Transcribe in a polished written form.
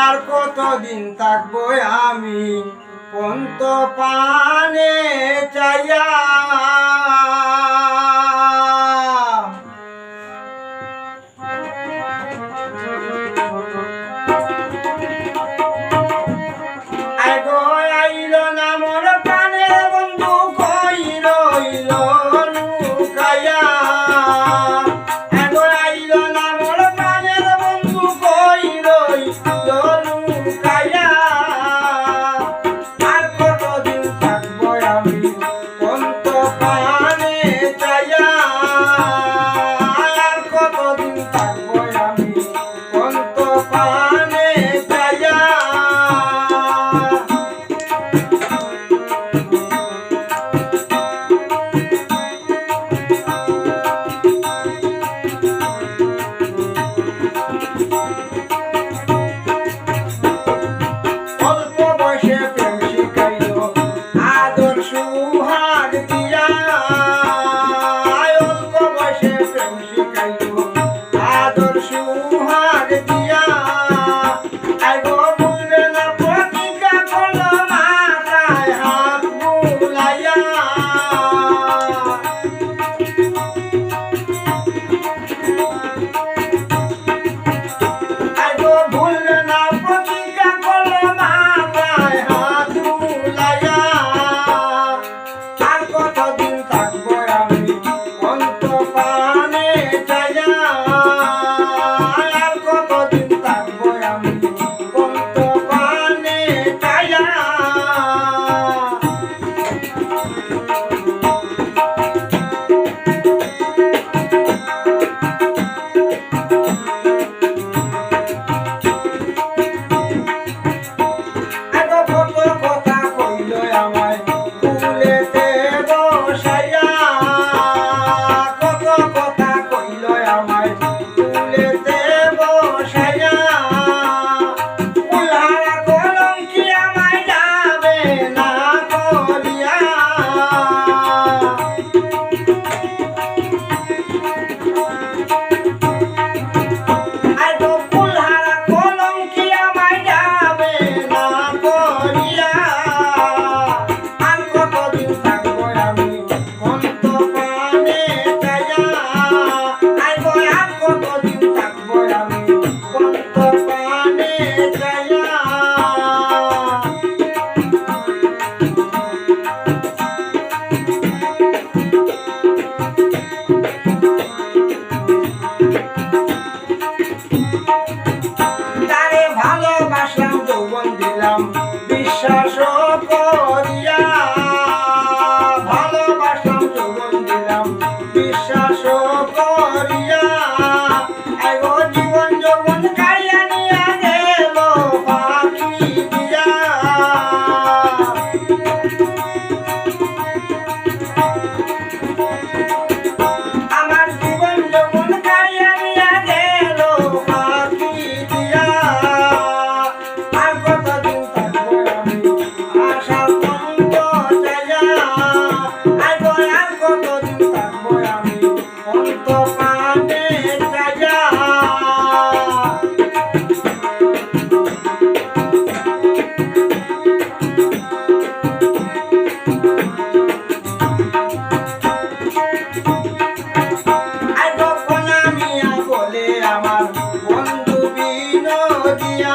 আর কতদিন থাকবো আমি পন্ত পানে চাইয়া আইল না মোর প্রাণের বন্ধু কই রইল লুকাইয়া আইল না মোর প্রাণের বন্ধু কই রইল লুকাইয়া আর কতদিন থাকবো আমি পন্ত পানে চাইয়া আর কতদিন থাকবো আমি পন্ত পানে চাইয়া সুহাগ দিয়া অল্প বয়সে প্রেম শিখাইল আদর সুহাগ দিয়া আইগো বুঝবে না প্রতিজ্ঞা করলো মাথায় হাত বুলাইয়া আইগো ভুলবে না প্রতিজ্ঞা করলো মাথায় হাত বুলাইয়া কতদিন থাকবো আমি পন্ত পানে চাইয়া আর কতদিন থাকবো আমি পন্ত পানে চাইয়া কত কথা কইল আমায় ফুলেতে বসাইয়া কত কথা কইল আমায় ফুলেতে বসাইয়া ফুলহারা কলঙ্কি আমায় যাবে না করিয়া আইগো ফুলহারা কলঙ্কি আমায় যাবে না করিয়া আর কতদিন থাকবো আমি পন্ত পানে চাইয়া আইগো আর কতদিন থাকবো আমি পন্ত পানে চাইয়া তারে ভালোবাসলাম যৌবন দিলাম বিশ্বাস করিয়া ভালোবাসলাম যৌবন দিলাম বিশ্বাস করিয়া এগো জীবন যৌবন কাইয়া নিয়া গেল পাখি দিয়া আমার জীবন যৌবন কাইয়া নিয়া গেল পাখি দিয়া আর কতদিন থাকবো আমি আশা পন্ত চাইয়া আইগো আর কতদিন থাকবো আমি পন্ত পানে চাইয়া আইগো কোনা মিয়া বলে আমার বন্ধু বিনোদিয়া